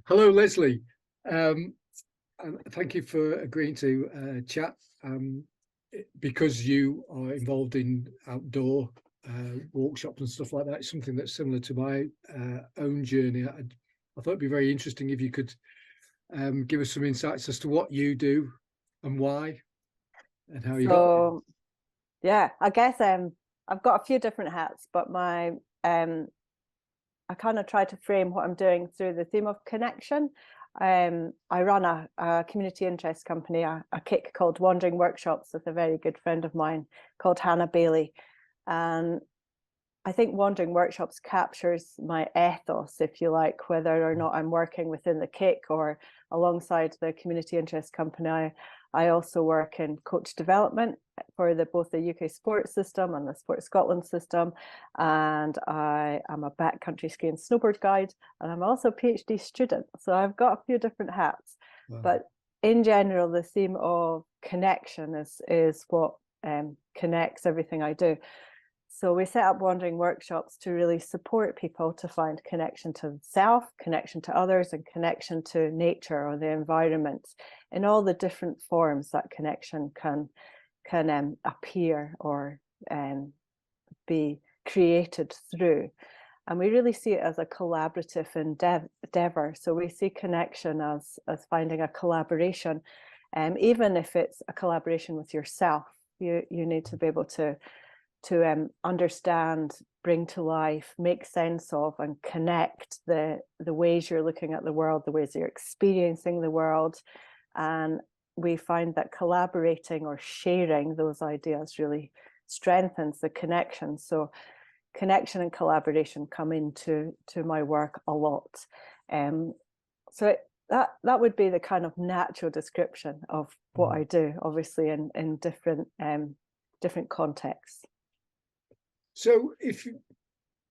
Hello, Leslie. Um, and thank you for agreeing to chat. Because you are involved in outdoor workshops and stuff like that, it's something that's similar to my own journey. I thought it'd be very interesting if you could give us some insights as to what you do and why and how you got there. So yeah, I guess I've got a few different hats, but my I kind of try to frame what I'm doing through the theme of connection. I run a community interest company, a kick called Wandering Workshops with a very good friend of mine called Hannah Bailey. And I think Wandering Workshops captures my ethos, if you like, whether or not I'm working within the kick or alongside the community interest company. I also work in coach development for both the UK sports system and the Sport Scotland system. And I am a backcountry ski and snowboard guide, and I'm also a PhD student. So I've got a few different hats. Wow. But in general, the theme of connection is what connects everything I do. So we set up Wandering Workshops to really support people to find connection to self, connection to others, and connection to nature or the environment in all the different forms that connection can appear or be created through. And we really see it as a collaborative endeavor. So we see connection as finding a collaboration, even if it's a collaboration with yourself. You need to be able to understand, bring to life, make sense of, and connect the ways you're looking at the world, the ways you're experiencing the world. And we find that collaborating or sharing those ideas really strengthens the connection. So connection and collaboration come into my work a lot. So that would be the kind of natural description of what I do, obviously in different contexts. So,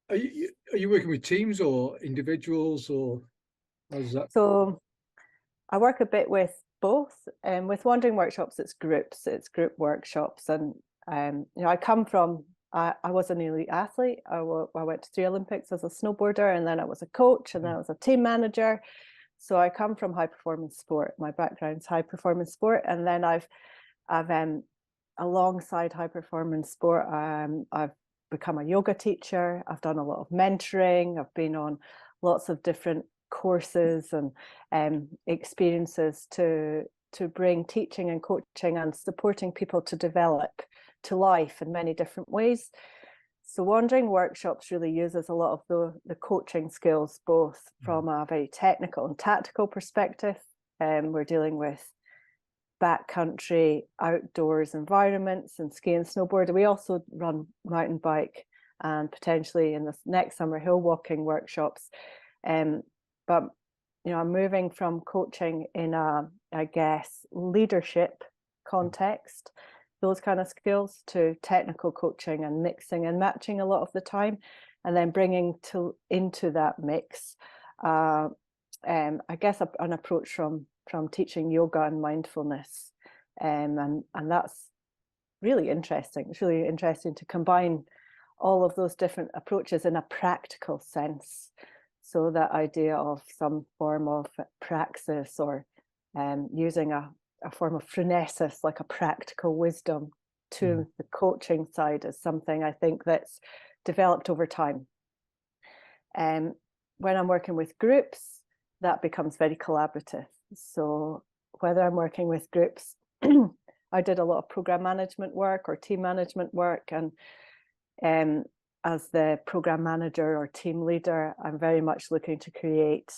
are you working with teams or individuals, or how does that? So I work a bit with both. With Wandering Workshops, it's group workshops, and I come from. I was an elite athlete. I went to 3 Olympics as a snowboarder, and then I was a coach, and then I was a team manager. So I come from high performance sport. My background's high performance sport, and then I've alongside high performance sport, I've become a yoga teacher. I've done a lot of mentoring. I've been on lots of different courses and experiences to bring teaching and coaching and supporting people to develop to life in many different ways. So Wandering Workshops really uses a lot of the coaching skills, both from a very technical and tactical perspective. We're dealing with backcountry outdoors environments and ski and snowboard. We also run mountain bike and potentially in this next summer hill walking workshops. But I'm moving from coaching in I guess leadership context, those kind of skills, to technical coaching and mixing and matching a lot of the time, and then bringing into that mix I guess an approach from teaching yoga and mindfulness, and that's really interesting. It's really interesting to combine all of those different approaches in a practical sense. So that idea of some form of praxis or using a form of phronesis, like a practical wisdom, to the coaching side is something I think that's developed over time. When I'm working with groups, that becomes very collaborative. So whether I'm working with groups, I did a lot of program management work or team management work, and as the program manager or team leader, I'm very much looking to create,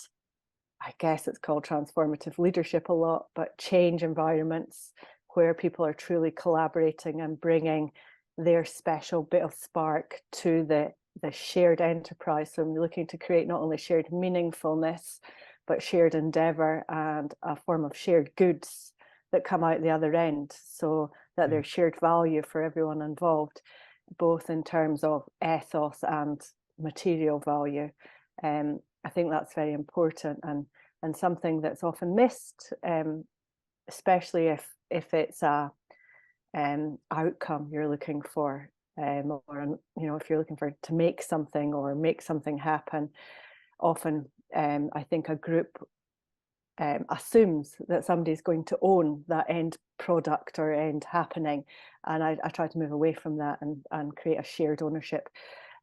I guess it's called transformative leadership a lot, but change environments where people are truly collaborating and bringing their special bit of spark to the shared enterprise. So I'm looking to create not only shared meaningfulness, but shared endeavor and a form of shared goods that come out the other end, so that there's shared value for everyone involved, both in terms of ethos and material value. I think that's very important and something that's often missed, especially if it's a outcome you're looking for, or if you're looking to make something or make something happen. Often I think a group assumes that somebody's going to own that end product or end happening. And I try to move away from that and create a shared ownership.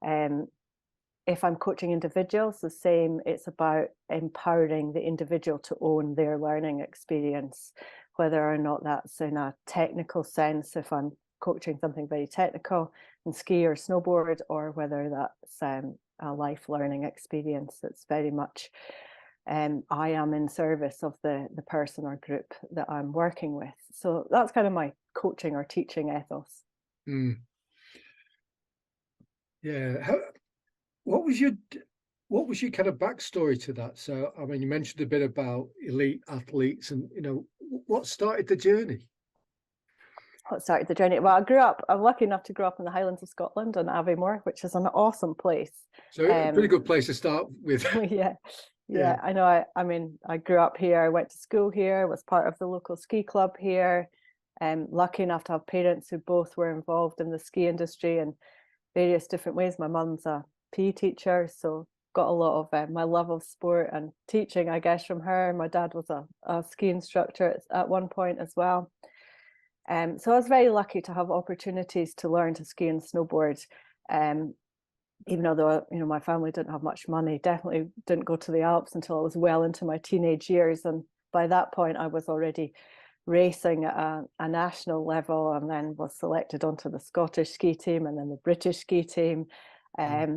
If I'm coaching individuals, the same, it's about empowering the individual to own their learning experience, whether or not that's in a technical sense, if I'm coaching something very technical in ski or snowboard, or whether that's a life learning experience. It's very much I am in service of the person or group that I'm working with. So that's kind of my coaching or teaching ethos. Mm. Yeah. What was your kind of backstory to that? So, I mean, you mentioned a bit about elite athletes, and what started the journey? What started the journey? Well, I'm lucky enough to grow up in the Highlands of Scotland on Aviemore, which is an awesome place. So, a pretty good place to start with. Yeah, I know. I mean, I grew up here, I went to school here, was part of the local ski club here. Lucky enough to have parents who both were involved in the ski industry in various different ways. My mum's a PE teacher, so got a lot of my love of sport and teaching, I guess, from her. My dad was a ski instructor at one point as well. So I was very lucky to have opportunities to learn to ski and snowboard. Even although my family didn't have much money, definitely didn't go to the Alps until I was well into my teenage years, and by that point I was already racing at a national level, and then was selected onto the Scottish ski team and then the British ski team. At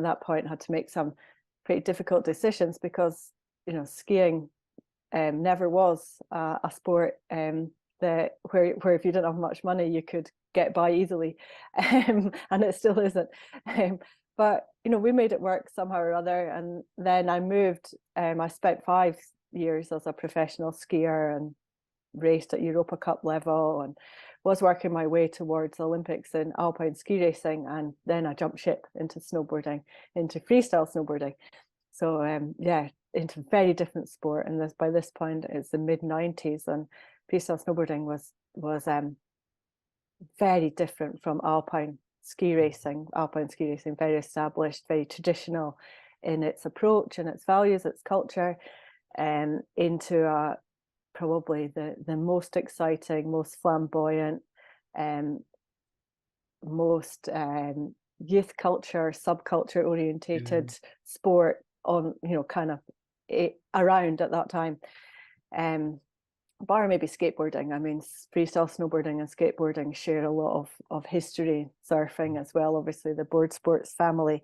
that point I had to make some pretty difficult decisions, because skiing never was a sport that where if you didn't have much money you could get by easily, and it still isn't. But we made it work somehow or other, and then I moved. I spent 5 years as a professional skier and raced at Europa Cup level, and was working my way towards Olympics in alpine ski racing, and then I jumped ship into snowboarding, into freestyle snowboarding. So into very different sport, and by this point it's the mid-90s, and freestyle snowboarding was very different from alpine ski racing. Alpine ski racing, very established, very traditional in its approach and its values, its culture, into probably the most exciting, most flamboyant, most youth culture, subculture orientated sport on, kind of around at that time. Bar maybe skateboarding. I mean, freestyle snowboarding and skateboarding share a lot of history, surfing as well, obviously the board sports family.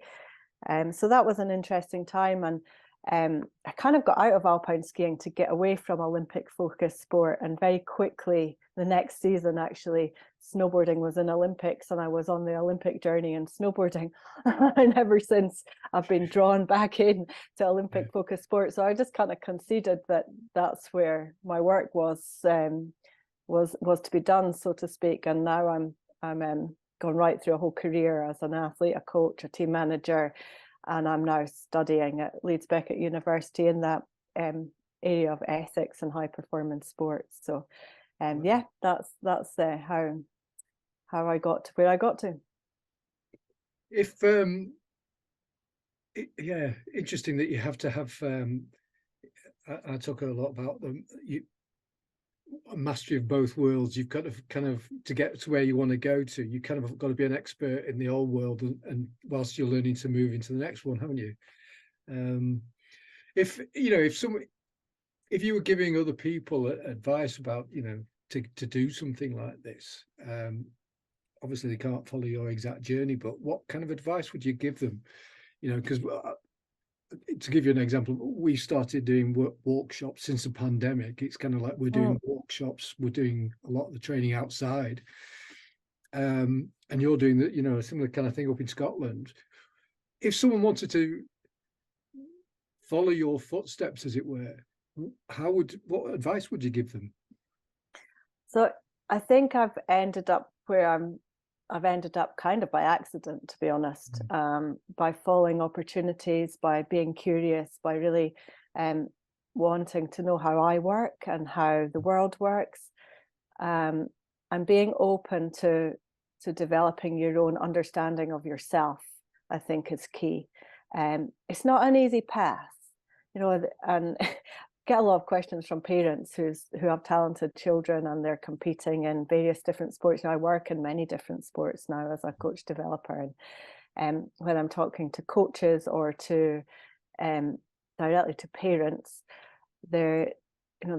So that was an interesting time, and I kind of got out of alpine skiing to get away from Olympic focused sport, and very quickly the next season actually snowboarding was in Olympics, and I was on the Olympic journey in snowboarding. And ever since I've been drawn back in to Olympic focused sport. So I just kind of conceded that that's where my work was to be done, so to speak. And now I'm gone right through a whole career as an athlete, a coach, a team manager, and I'm now studying at Leeds Beckett University in that area of ethics and high performance sports. So that's how I got to where I got to. If interesting that you have to have I talk a lot about a mastery of both worlds. You've got to kind of, to get to where you want to go to, you kind of got to be an expert in the old world, and whilst you're learning to move into the next one, haven't you? If you were giving other people advice about to do something like this, obviously they can't follow your exact journey, but what kind of advice would you give them? Because to give you an example, we started doing workshops since the pandemic. It's kind of like we're doing workshops, we're doing a lot of the training outside, and you're doing a similar kind of thing up in Scotland. If someone wanted to follow your footsteps, as it were, what advice would you give them? So I think I've ended up where I've ended up kind of by accident, to be honest, by following opportunities, by being curious, by really wanting to know how I work and how the world works, and being open to developing your own understanding of yourself, I think is key. It's not an easy path, and get a lot of questions from parents who have talented children and they're competing in various different sports. Now, I work in many different sports now as a coach developer, and when I'm talking to coaches or to directly to parents, the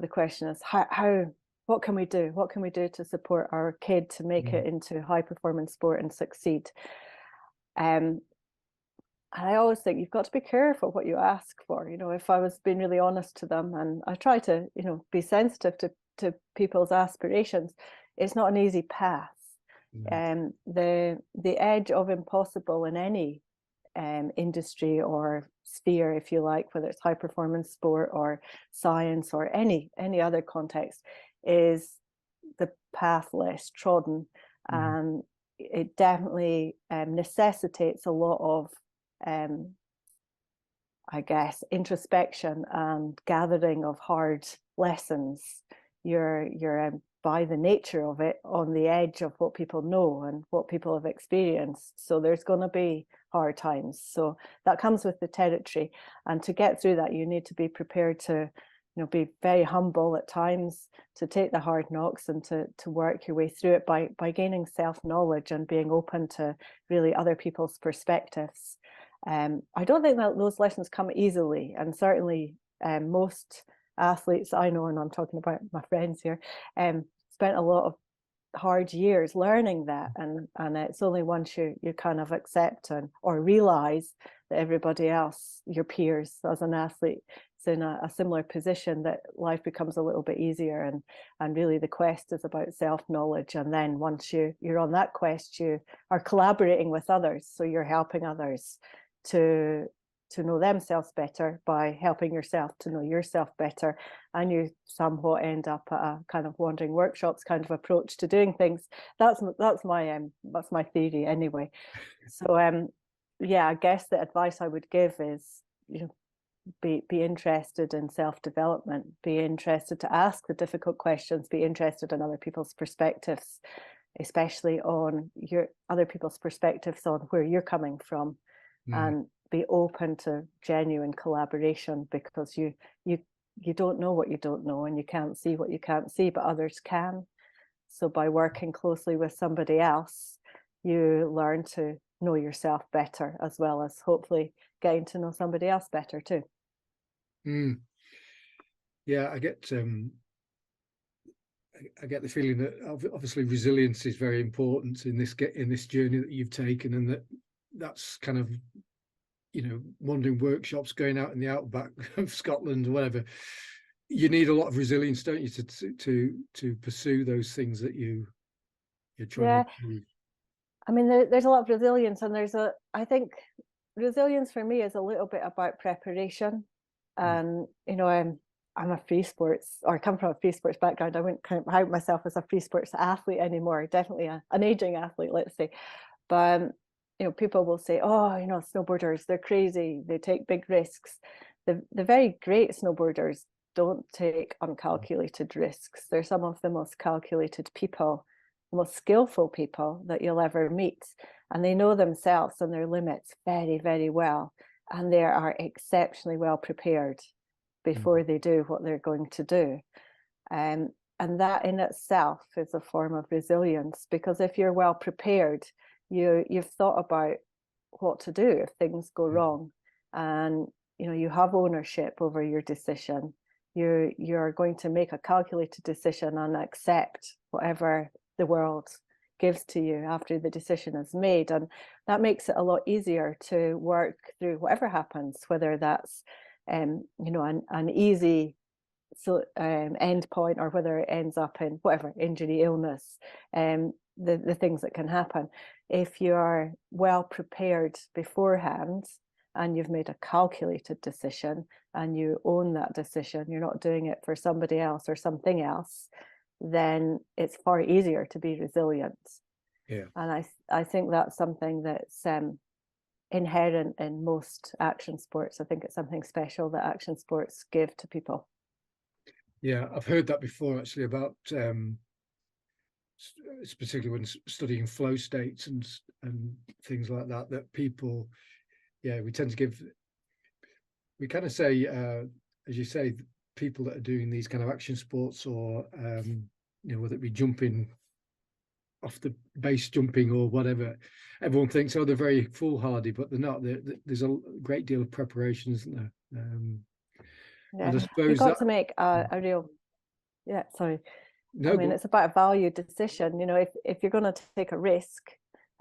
question is what can we do? What can we do to support our kid to make it into high performance sport and succeed? And I always think you've got to be careful what you ask for. If I was being really honest to them, and I try to, be sensitive to people's aspirations, it's not an easy path. The edge of impossible in any industry or sphere, if you like, whether it's high performance sport or science or any other context, is the path less trodden. And it definitely necessitates a lot of I guess introspection and gathering of hard lessons. You're by the nature of it on the edge of what people know and what people have experienced, so there's going to be hard times. So that comes with the territory, and to get through that you need to be prepared to be very humble at times, to take the hard knocks and to work your way through it by gaining self-knowledge and being open to really other people's perspectives. I don't think that those lessons come easily, and certainly most athletes I know, and I'm talking about my friends here, spent a lot of hard years learning that, and it's only once you kind of accept or realize that everybody else, your peers as an athlete, is in a similar position, that life becomes a little bit easier, and really the quest is about self-knowledge. And then once you're on that quest, you are collaborating with others, so you're helping others to know themselves better by helping yourself to know yourself better, and you somewhat end up at a kind of wandering workshops kind of approach to doing things. That's my theory anyway. So yeah, I guess the advice I would give is, be interested in self-development, be interested to ask the difficult questions, be interested in other people's perspectives, especially on other people's perspectives on where you're coming from. And be open to genuine collaboration, because you don't know what you don't know, and you can't see what you can't see, but others can. So by working closely with somebody else, you learn to know yourself better, as well as hopefully getting to know somebody else better too. Yeah, I get the feeling that obviously resilience is very important in this journey that you've taken, and that's kind of, wandering workshops, going out in the outback of Scotland or whatever. You need a lot of resilience, don't you, to pursue those things that you're trying to achieve. I mean, there's a lot of resilience, and I think resilience for me is a little bit about preparation. And I'm a free sports, or I come from a free sports background. I wouldn't count myself as a free sports athlete anymore, definitely an aging athlete, let's say. But people will say, oh, snowboarders, they're crazy, they take big risks. The very great snowboarders don't take uncalculated risks. They're some of the most calculated people, the most skillful people that you'll ever meet. And they know themselves and their limits very, very well. And they are exceptionally well prepared before they do what they're going to do. And that in itself is a form of resilience, because if you're well prepared, you've thought about what to do if things go wrong, and you have ownership over your decision. You're going to make a calculated decision and accept whatever the world gives to you after the decision is made, and that makes it a lot easier to work through whatever happens, whether that's an easy end point, or whether it ends up in whatever, injury, illness, the things that can happen. If you are well prepared beforehand and you've made a calculated decision and you own that decision, you're not doing it for somebody else or something else, then it's far easier to be resilient. Yeah. And I think that's something that's inherent in most action sports. I think it's something special that action sports give to people. Yeah, I've heard that before, actually, about particularly when studying flow states and things like that people, we tend to we kind of say, as you say, people that are doing these kind of action sports, or whether it be jumping off the base, jumping or whatever, everyone thinks, oh, they're very foolhardy, but they're not. There's a great deal of preparation, isn't there? And I You've suppose got that to make a real, sorry. no, I mean, it's about a value decision. If you're going to take a risk,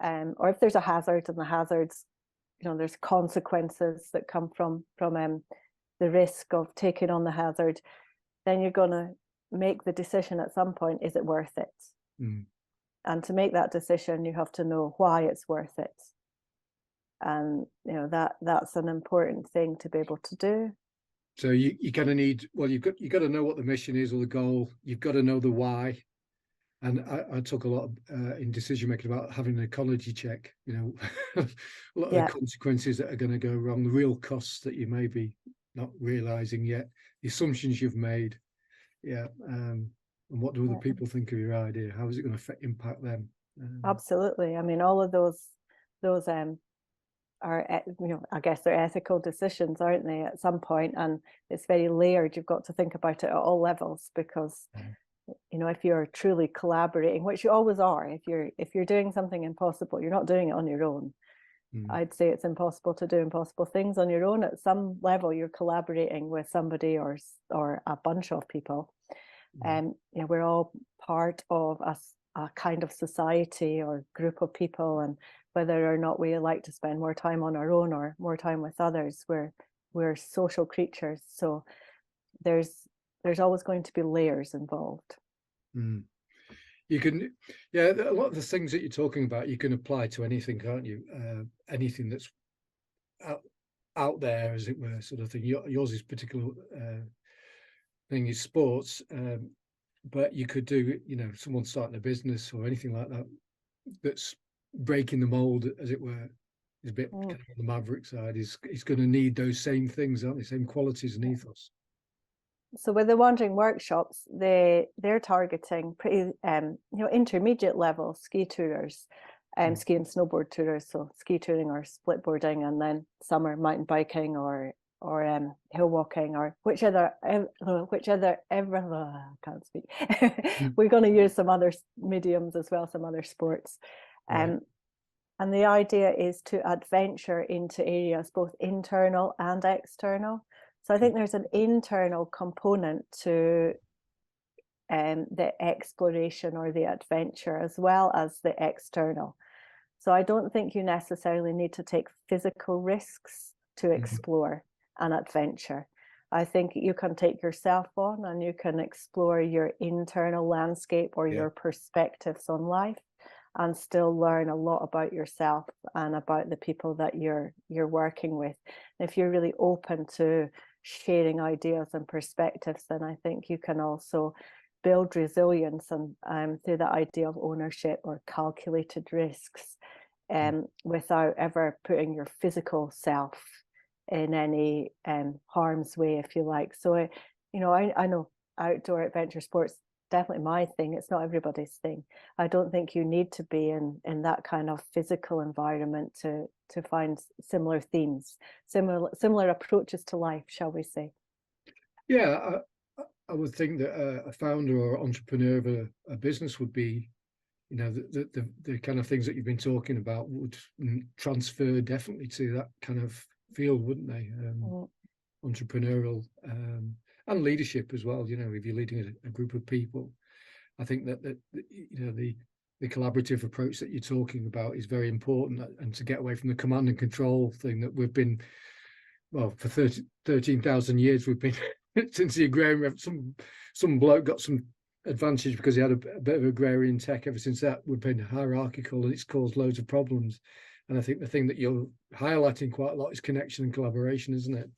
or if there's a hazard, and the hazards, there's consequences that come from the risk of taking on the hazard, then you're going to make the decision at some point: is it worth it? And to make that decision, you have to know why it's worth it. And that's an important thing to be able to do. So you kind of need, well, you've got to know what the mission is or the goal. You've got to know the why. And I talk a lot in decision making about having an ecology check. A lot of the consequences that are going to go wrong, the real costs that you may be not realizing yet, the assumptions you've made, and what do other people think of your idea? How is it going to impact them? Absolutely. I mean, all of those are, I guess they're ethical decisions, aren't they, at some point? And it's very layered. You've got to think about it at all levels, because if you're truly collaborating, which you always are, if you're doing something impossible, you're not doing it on your own. I'd say it's impossible to do impossible things on your own. At some level, you're collaborating with somebody or a bunch of people. We're all part of a kind of society or group of people, and whether or not we like to spend more time on our own or more time with others, we're social creatures. So there's always going to be layers involved. You can, a lot of the things that you're talking about, you can apply to anything, can't you? Anything that's out there, as it were, sort of thing. Yours is particular thing is sports, but you could do, someone starting a business or anything like that that's breaking the mold, as it were, is a bit kind of on the maverick side. Is going to need those same things, aren't they? Same qualities and ethos. So with the Wandering Workshops, they're targeting pretty intermediate level ski tourers, ski and snowboard tourers. So ski touring or split boarding, and then some are mountain biking or hill walking, or whichever I can't speak. We're going to use some other mediums as well, some other sports. And the idea is to adventure into areas both internal and external. So I think there's an internal component to the exploration or the adventure, as well as the external. So I don't think you necessarily need to take physical risks to explore an adventure. I think you can take yourself on and you can explore your internal landscape or your perspectives on life, and still learn a lot about yourself and about the people that you're working with. If you're really open to sharing ideas and perspectives, then I think you can also build resilience and through the idea of ownership or calculated risks, without ever putting your physical self in any harm's way, if you like. So I know outdoor adventure sports, definitely my thing. It's not everybody's thing. I don't think you need to be in that kind of physical environment to find similar themes, similar approaches to life, shall we say. I would think that a founder or entrepreneur of a business would be, the kind of things that you've been talking about would transfer definitely to that kind of field, wouldn't they? Entrepreneurial and leadership as well. If you're leading a group of people, I think that the collaborative approach that you're talking about is very important, and to get away from the command and control thing that we've been, well, for 13,000 years we've been since the agrarian revolution. Some bloke got some advantage because he had a bit of agrarian tech. Ever since that, we've been hierarchical, and it's caused loads of problems. And I think the thing that you're highlighting quite a lot is connection and collaboration, isn't it?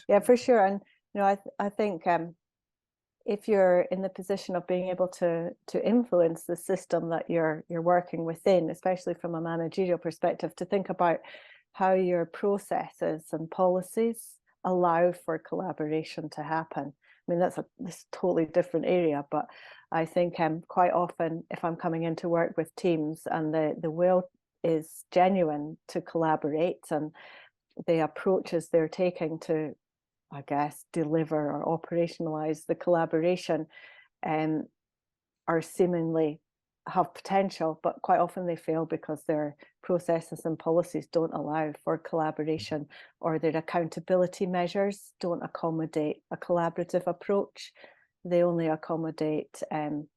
Yeah, for sure. And I think if you're in the position of being able to influence the system that you're working within, especially from a managerial perspective, to think about how your processes and policies allow for collaboration to happen. I mean, that's this totally different area, but I think quite often, if I'm coming in to work with teams and the will is genuine to collaborate, and the approaches they're taking to I guess, deliver or operationalize the collaboration are seemingly have potential, but quite often they fail because their processes and policies don't allow for collaboration, or their accountability measures don't accommodate a collaborative approach. They only accommodate an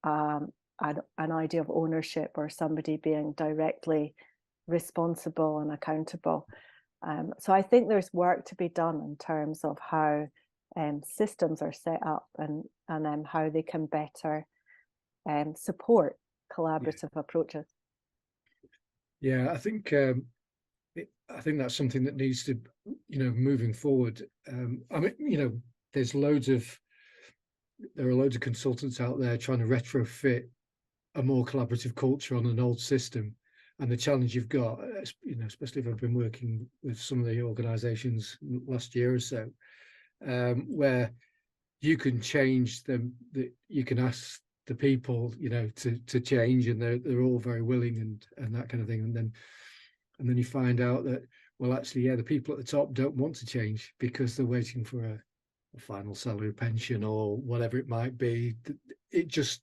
idea of ownership or somebody being directly responsible and accountable. So I think there's work to be done in terms of how systems are set up and how they can better support collaborative approaches. Yeah, I think that's something that needs to, moving forward. I mean, there are loads of consultants out there trying to retrofit a more collaborative culture on an old system. And the challenge you've got, especially if I've been working with some of the organizations last year or so, where you can change them, that you can ask the people, to change, and they're all very willing and that kind of thing. And then you find out that, well, actually, yeah, the people at the top don't want to change because they're waiting for a final salary, pension, or whatever it might be. It's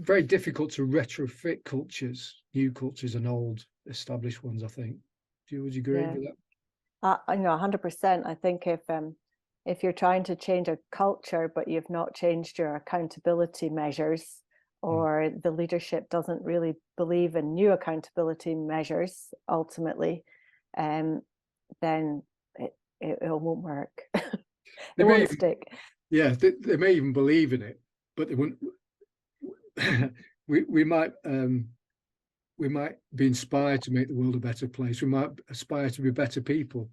very difficult to retrofit cultures, new cultures and old established ones, I think. Would you agree with that? 100%. I think if you're trying to change a culture, but you've not changed your accountability measures, or the leadership doesn't really believe in new accountability measures, ultimately, then it won't work. It won't stick. Yeah, they may even believe in it, but they wouldn't. we might be inspired to make the world a better place. We might aspire to be better people,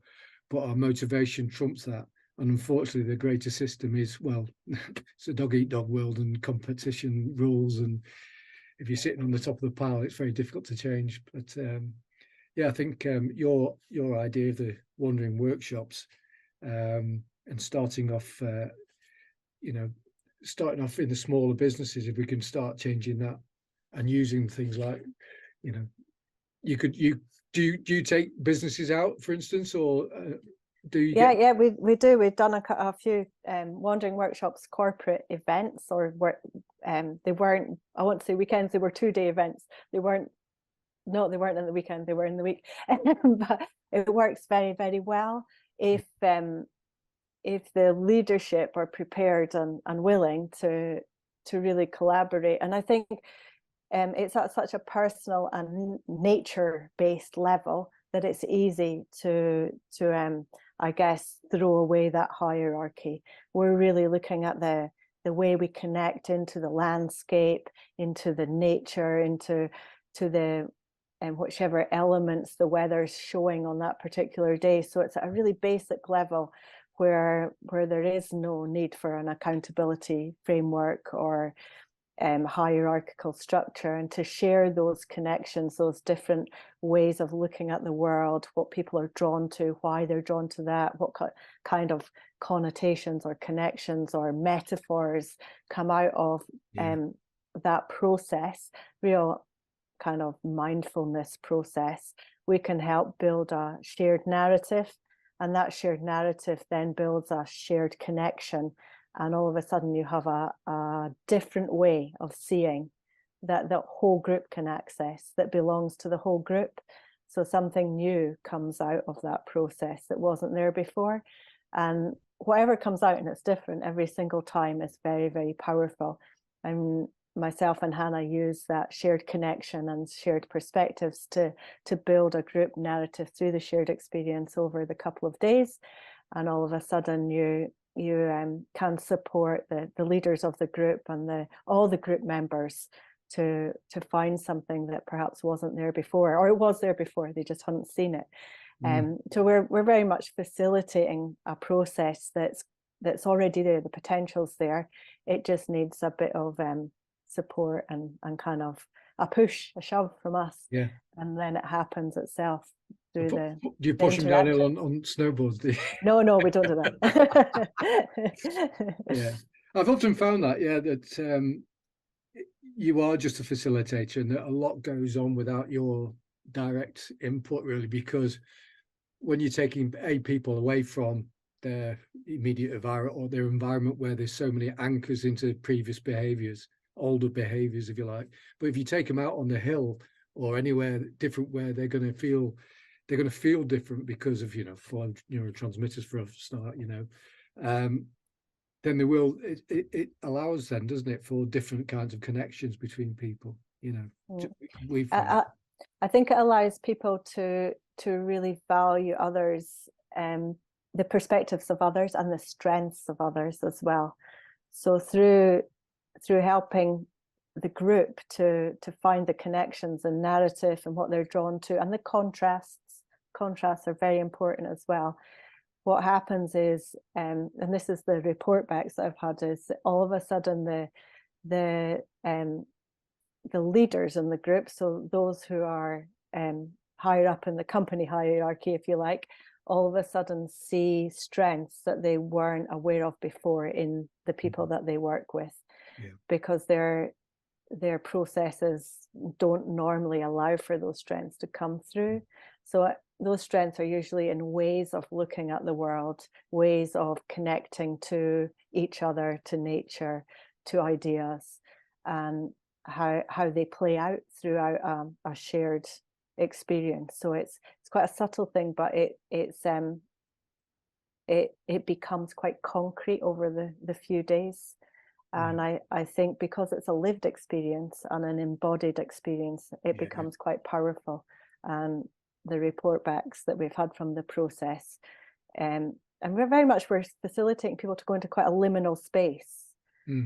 but our motivation trumps that. And unfortunately, the greater system is, well, it's a dog-eat-dog world, and competition rules. And if you're sitting on the top of the pile, it's very difficult to change. But yeah, I think your idea of the wandering workshops and starting off, starting off in the smaller businesses, if we can start changing that and using things like, do you take businesses out, for instance, or do you? Yeah, we do. We've done a few wandering workshops, corporate events, or they weren't, I won't say weekends, they were 2-day events. They weren't in the weekend, they were in the week. But it works very, very well if the leadership are prepared and willing to really collaborate. And I think it's at such a personal and nature-based level that it's easy to I guess, throw away that hierarchy. We're really looking at the way we connect into the landscape, into the nature, into the whichever elements the weather's showing on that particular day. So it's at a really basic level where there is no need for an accountability framework or hierarchical structure, and to share those connections, those different ways of looking at the world, what people are drawn to, why they're drawn to that, what kind of connotations or connections or metaphors come out of that process, real kind of mindfulness process. We can help build a shared narrative, and that shared narrative then builds a shared connection. And all of a sudden you have a different way of seeing that the whole group can access, that belongs to the whole group. So something new comes out of that process that wasn't there before. And whatever comes out, and it's different every single time, is very, very powerful. And myself and Hannah use that shared connection and shared perspectives to build a group narrative through the shared experience over the couple of days. And all of a sudden you can support the leaders of the group and all the group members to find something that perhaps wasn't there before, or it was there before, they just hadn't seen it. So we're very much facilitating a process that's already there. The potential's there. It just needs a bit of support and kind of a push, a shove from us. Yeah. And then it happens itself. Do you push them downhill on snowboards? No, we don't do that. Yeah, I've often found that, that you are just a facilitator, and that a lot goes on without your direct input, really, because when you're taking people away from their immediate environment or their environment where there's so many anchors into previous behaviors, older behaviors, if you like. But if you take them out on the hill or anywhere different where they're going to feel different because of, flow neurotransmitters for a start, then they will, it allows then, doesn't it, for different kinds of connections between people, we've I think it allows people to really value others, the perspectives of others and the strengths of others as well. So through helping the group to find the connections and narrative and what they're drawn to, and the contrasts are very important as well. What happens is, and this is the report backs that I've had, is all of a sudden the leaders in the group, so those who are higher up in the company hierarchy, if you like, all of a sudden see strengths that they weren't aware of before in the people that they work with, because their processes don't normally allow for those strengths to come through. So those strengths are usually in ways of looking at the world, ways of connecting to each other, to nature, to ideas, and how they play out throughout a shared experience. So it's quite a subtle thing, but it becomes quite concrete over the few days. And I think because it's a lived experience and an embodied experience, it becomes quite powerful. And the report backs that we've had from the process, and we're facilitating people to go into quite a liminal space.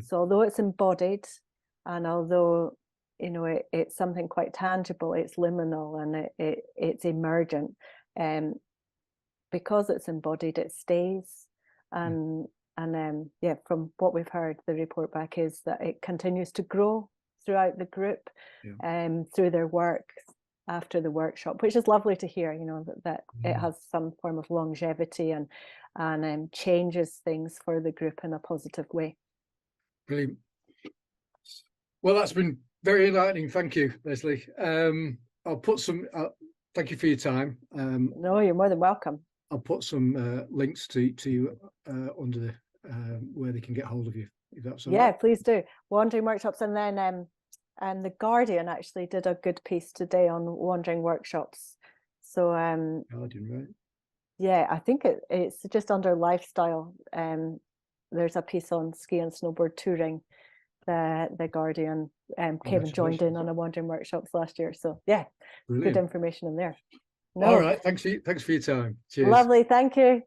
So although it's embodied, and although it's something quite tangible, it's liminal and it's emergent, because it's embodied, it stays. And from what we've heard, the report back is that it continues to grow throughout the group, through their work after the workshop, which is lovely to hear, that it has some form of longevity and changes things for the group in a positive way. Brilliant. Well, that's been very enlightening. Thank you, Leslie. I'll put some, thank you for your time. No, you're more than welcome. I'll put some links to you under the where they can get hold of you, if that's all right. Please do. Wandering workshops, and then the Guardian actually did a good piece today on wandering workshops. So Guardian, right? Yeah, I think it's just under lifestyle. There's a piece on ski and snowboard touring. The Guardian came and joined in on a wandering workshops last year. So yeah, brilliant. Good information in there. All right, thanks for your time. Cheers. Lovely, thank you.